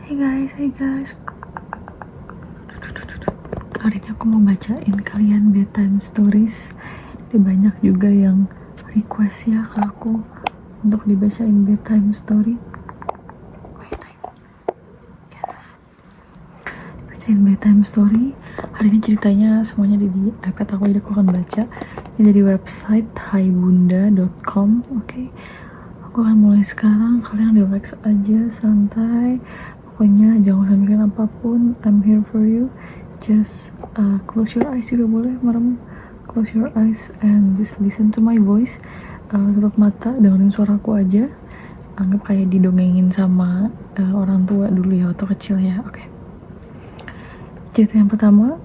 Hey guys. Hari ini aku mau bacain kalian bedtime stories. Ada banyak juga yang request ya ke aku untuk dibacain bedtime story. Yes. Dibacain bedtime story. Hari ini ceritanya semuanya di iPad aku, jadi aku akan baca. Ini dari website haibunda.com. Oke. Aku akan mulai sekarang. Kalian relax aja, santai. Pokoknya jangan sampai apapun. I'm here for you. Just close your eyes juga boleh, merem. Close your eyes and just listen to my voice. Tutup mata, dengerin suaraku aja. Anggap kayak didongengin sama orang tua dulu ya, waktu kecil ya. Oke. Cerita yang pertama,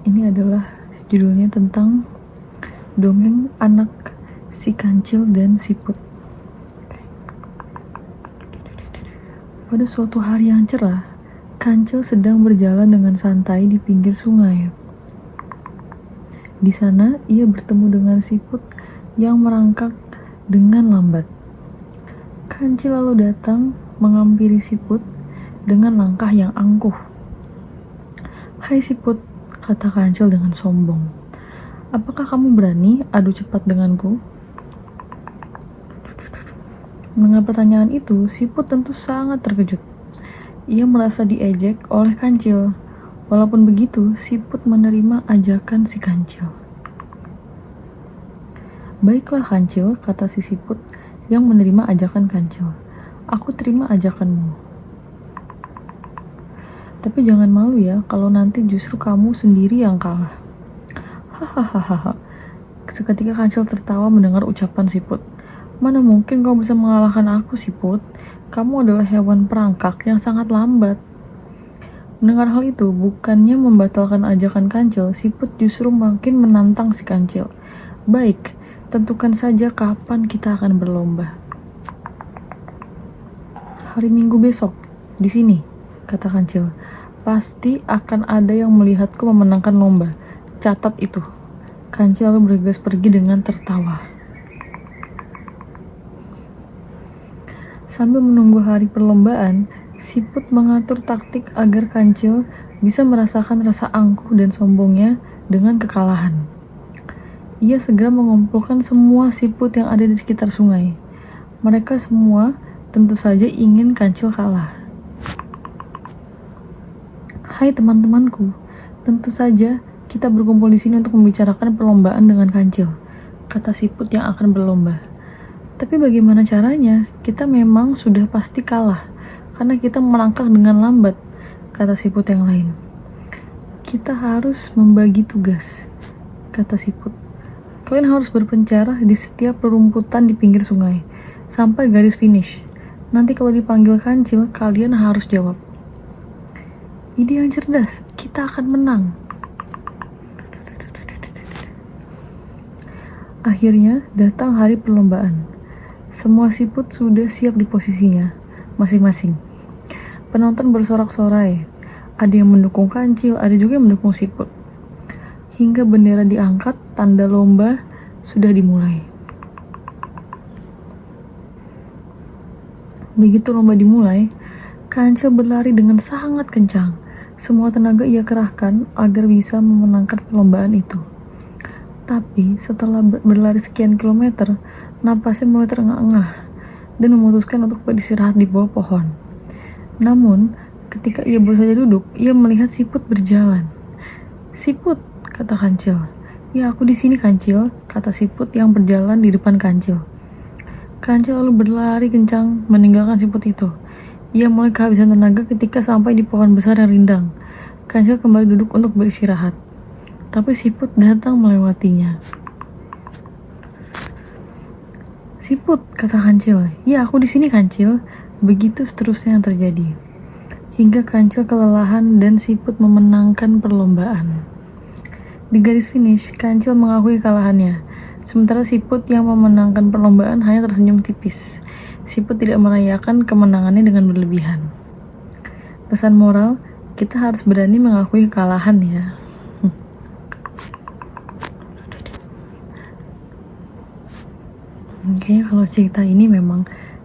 ini adalah judulnya tentang dongeng anak si kancil dan siput. Pada suatu hari yang cerah, kancil sedang berjalan dengan santai di pinggir sungai. Di sana, ia bertemu dengan siput yang merangkak dengan lambat. Kancil lalu datang menghampiri siput dengan langkah yang angkuh. "Hai siput," kata kancil dengan sombong. "Apakah kamu berani adu cepat denganku?" Mendengar pertanyaan itu, siput tentu sangat terkejut. Ia merasa diejek oleh kancil. Walaupun begitu, siput menerima ajakan si kancil. "Baiklah kancil," kata si siput yang menerima ajakan kancil. "Aku terima ajakanmu. Tapi jangan malu ya kalau nanti justru kamu sendiri yang kalah." Hahaha. Seketika kancil tertawa mendengar ucapan siput. "Mana mungkin kau bisa mengalahkan aku, siput? Kamu adalah hewan perangkak yang sangat lambat." Mendengar hal itu, bukannya membatalkan ajakan kancil, siput justru makin menantang si kancil. "Baik, tentukan saja kapan kita akan berlomba." "Hari Minggu besok, di sini," kata kancil. "Pasti akan ada yang melihatku memenangkan lomba. Catat itu." Kancil lalu bergegas pergi dengan tertawa. Sambil menunggu hari perlombaan, siput mengatur taktik agar kancil bisa merasakan rasa angkuh dan sombongnya dengan kekalahan. Ia segera mengumpulkan semua siput yang ada di sekitar sungai. Mereka semua tentu saja ingin kancil kalah. "Hai teman-temanku, tentu saja kita berkumpul di sini untuk membicarakan perlombaan dengan kancil," kata siput yang akan berlomba. "Tapi bagaimana caranya? Kita memang sudah pasti kalah, karena kita merangkak dengan lambat," kata siput yang lain. "Kita harus membagi tugas," kata siput. "Kalian harus berpencar di setiap rerumputan di pinggir sungai, sampai garis finish. Nanti kalau dipanggil kancil, kalian harus jawab." "Ide yang cerdas, kita akan menang." Akhirnya datang hari perlombaan. Semua siput sudah siap di posisinya masing-masing. Penonton bersorak-sorai. Ada yang mendukung kancil, ada juga yang mendukung siput. Hingga bendera diangkat, tanda lomba sudah dimulai. Begitu lomba dimulai, kancil berlari dengan sangat kencang. Semua tenaga ia kerahkan agar bisa memenangkan perlombaan itu. Tapi setelah berlari sekian kilometer, napasnya mulai terengah-engah dan memutuskan untuk beristirahat di bawah pohon. Namun, ketika ia baru saja duduk, ia melihat siput berjalan. "Siput," kata kancil. "Ya, aku di sini kancil," kata siput yang berjalan di depan kancil. Kancil lalu berlari kencang meninggalkan siput itu. Ia mulai kehabisan tenaga ketika sampai di pohon besar yang rindang. Kancil kembali duduk untuk beristirahat. Tapi siput datang melewatinya. "Siput," kata kancil. "Ya, aku di sini kancil." Begitu seterusnya yang terjadi. Hingga kancil kelelahan dan siput memenangkan perlombaan. Di garis finish, kancil mengakui kekalahannya. Sementara siput yang memenangkan perlombaan hanya tersenyum tipis. Siput tidak merayakan kemenangannya dengan berlebihan. Pesan moral, kita harus berani mengakui kekalahan ya. Kayaknya kalau cerita ini memang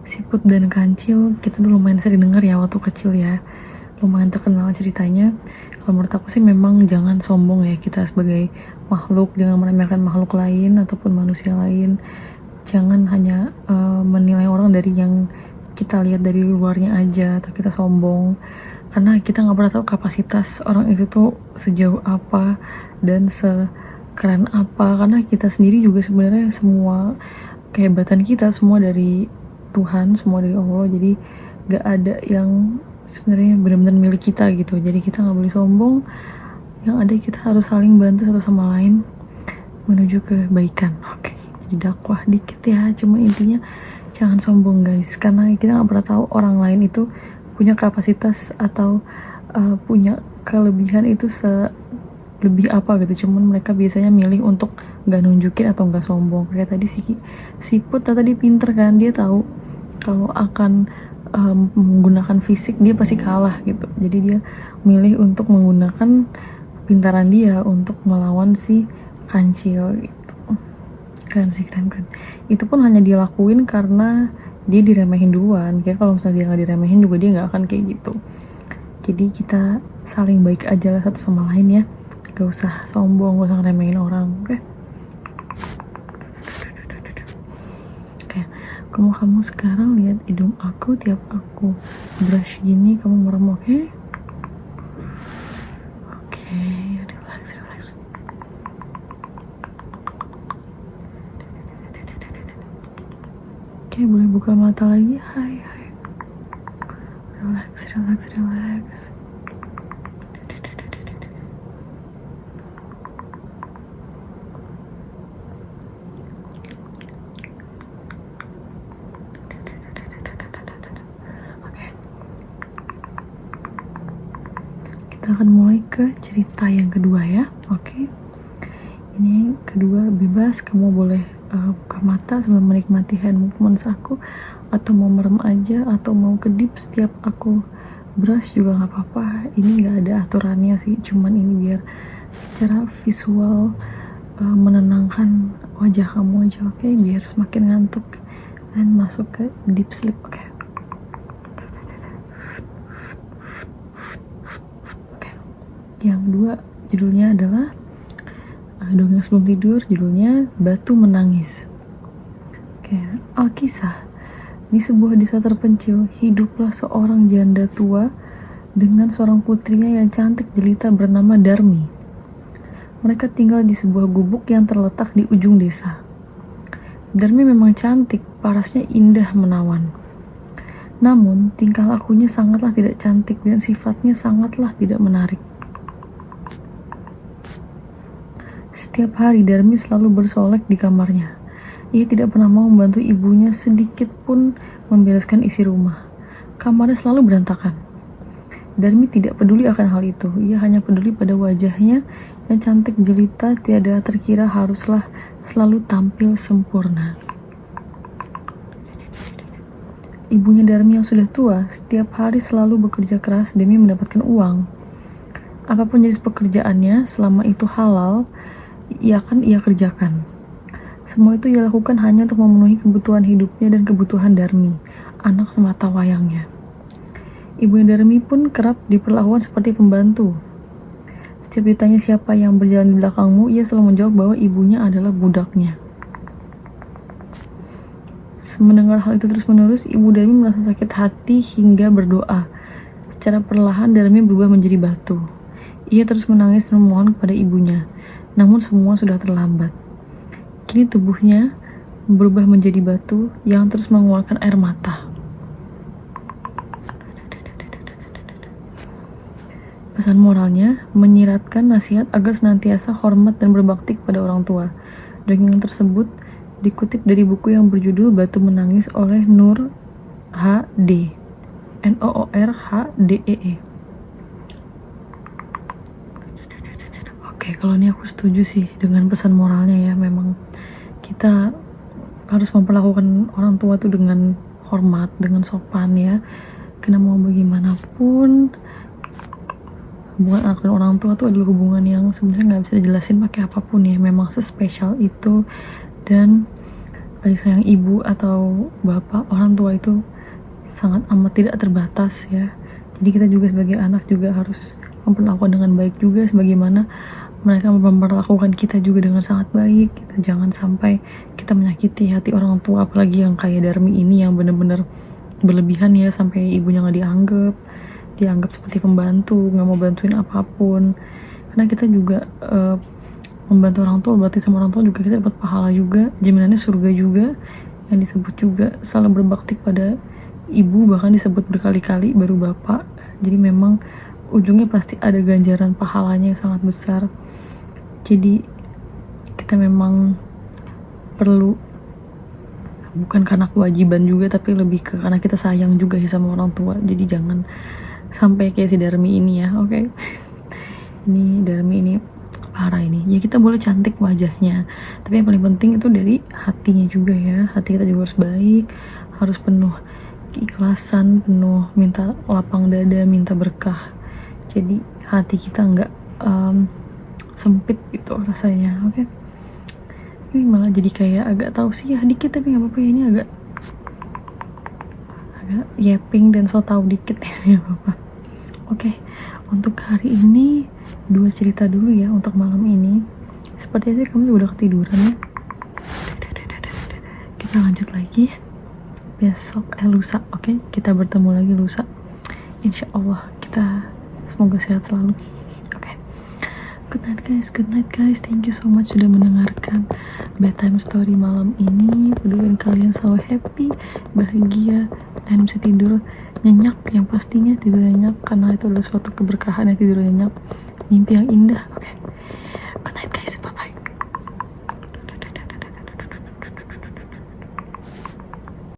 Siput dan Kancil kita dulu lumayan sering dengar ya waktu kecil ya, lumayan terkenal ceritanya. Kalau menurut aku sih memang jangan sombong ya, kita sebagai makhluk jangan meremehkan makhluk lain ataupun manusia lain. Jangan hanya menilai orang dari yang kita lihat dari luarnya aja atau kita sombong, karena kita nggak pernah tahu kapasitas orang itu tuh sejauh apa dan sekeren apa. Karena kita sendiri juga sebenarnya semua kehebatan kita semua dari Tuhan, semua dari Allah. Jadi gak ada yang sebenarnya benar-benar milik kita gitu. Jadi kita nggak boleh sombong. Yang ada kita harus saling bantu satu sama lain menuju kebaikan. Oke, jadi dakwah dikit ya. Cuma intinya jangan sombong guys, karena kita nggak pernah tahu orang lain itu punya kapasitas atau punya kelebihan itu lebih apa gitu. Cuman mereka biasanya milih untuk nggak nunjukin atau nggak sombong. Kayak tadi siput tadi pinter kan, dia tahu kalau akan menggunakan fisik dia pasti kalah gitu. Jadi dia milih untuk menggunakan pintaran dia untuk melawan si Kancil gitu. Keren sih, keren. Itu pun hanya dilakuin karena dia diremehin duluan. Kayak kalau misalnya dia nggak diremehin juga dia nggak akan kayak gitu. Jadi kita saling baik aja lah satu sama lain ya, gak usah sombong, gak usah ngeremehin orang. Oke, kamu sekarang lihat hidung aku tiap aku brush gini, kamu merem. Oke, relax. Oke, boleh buka mata lagi. Hai. Relax. Kita akan mulai ke cerita yang kedua ya. Oke. Ini kedua bebas, kamu boleh buka mata sambil menikmati hand movements aku, atau mau merem aja, atau mau kedip setiap aku brush juga nggak apa-apa. Ini nggak ada aturannya sih, cuman ini biar secara visual menenangkan wajah kamu aja. Oke, biar semakin ngantuk dan masuk ke deep sleep. Oke. Yang dua judulnya adalah dongeng sebelum tidur, judulnya Batu Menangis. Oke, Alkisah. Di sebuah desa terpencil, hiduplah seorang janda tua dengan seorang putrinya yang cantik jelita bernama Darmi. Mereka tinggal di sebuah gubuk yang terletak di ujung desa. Darmi memang cantik, parasnya indah menawan. Namun, tingkah lakunya sangatlah tidak cantik dan sifatnya sangatlah tidak menarik. Setiap hari Darmi selalu bersolek di kamarnya. Ia tidak pernah mau membantu ibunya sedikit pun membereskan isi rumah. Kamarnya selalu berantakan. Darmi tidak peduli akan hal itu. Ia hanya peduli pada wajahnya yang cantik jelita tiada terkira haruslah selalu tampil sempurna. Ibunya Darmi yang sudah tua setiap hari selalu bekerja keras demi mendapatkan uang. Apapun jenis pekerjaannya, selama itu halal, ia kerjakan. Semua itu ia lakukan hanya untuk memenuhi kebutuhan hidupnya dan kebutuhan Darmi, anak semata wayangnya. Ibunya Darmi pun kerap diperlakukan seperti pembantu. Setiap ditanya siapa yang berjalan di belakangmu, ia selalu menjawab bahwa ibunya adalah budaknya. Mendengar hal itu terus-menerus, ibu Darmi merasa sakit hati hingga berdoa. Secara perlahan Darmi berubah menjadi batu. Ia terus menangis dan memohon kepada ibunya. Namun semua sudah terlambat. Kini tubuhnya berubah menjadi batu yang terus mengeluarkan air mata. Pesan moralnya menyiratkan nasihat agar senantiasa hormat dan berbakti kepada orang tua. Dongeng tersebut dikutip dari buku yang berjudul Batu Menangis oleh Noor H.D. Noorhdee. Oke, kalau ini aku setuju sih dengan pesan moralnya ya. Memang kita harus memperlakukan orang tua tuh dengan hormat, dengan sopan ya. Karena mau bagaimanapun, hubungan anak dan orang tua tuh adalah hubungan yang sebenarnya nggak bisa dijelasin pakai apapun ya. Memang sespesial itu, dan kasih sayang ibu atau bapak, orang tua itu sangat amat tidak terbatas ya. Jadi kita juga sebagai anak juga harus memperlakukan dengan baik juga sebagaimana mereka memperlakukan kita juga dengan sangat baik. Jangan sampai kita menyakiti hati orang tua, apalagi yang kayak Darmi ini yang bener-bener berlebihan ya, sampai ibunya nggak dianggap seperti pembantu, nggak mau bantuin apapun. Karena kita juga membantu orang tua, berarti sama orang tua juga kita dapat pahala juga, jaminannya surga juga, yang disebut juga selalu berbakti pada ibu, bahkan disebut berkali-kali baru bapak. Jadi memang ujungnya pasti ada ganjaran pahalanya yang sangat besar. Jadi kita memang perlu, bukan karena kewajiban juga, tapi lebih ke karena kita sayang juga ya sama orang tua. Jadi jangan sampai kayak si Darmi ini ya, oke? Ini Darmi ini parah ini. Ya kita boleh cantik wajahnya, tapi yang paling penting itu dari hatinya juga ya. Hati kita juga harus baik, harus penuh keikhlasan, penuh minta lapang dada, minta berkah. Jadi hati kita nggak sempit gitu rasanya, oke? Ini malah jadi kayak agak tausiah dikit, tapi nggak apa-apa ya, ini agak yapping dan so tau dikit ya, nggak apa-apa. Oke, untuk hari ini 2 cerita dulu ya untuk malam ini. Sepertinya sih kamu udah ketiduran ya. Kita lanjut lagi besok, lusa, oke? Kita bertemu lagi lusa, insya Allah. Kita semoga sehat selalu. Oke. Good night guys, thank you so much sudah mendengarkan bedtime story malam ini. Doain kalian selalu happy, bahagia, dan bisa tidur nyenyak. Yang pastinya tidur nyenyak, karena itu adalah suatu keberkahan ya, tidur nyenyak, mimpi yang indah. Oke.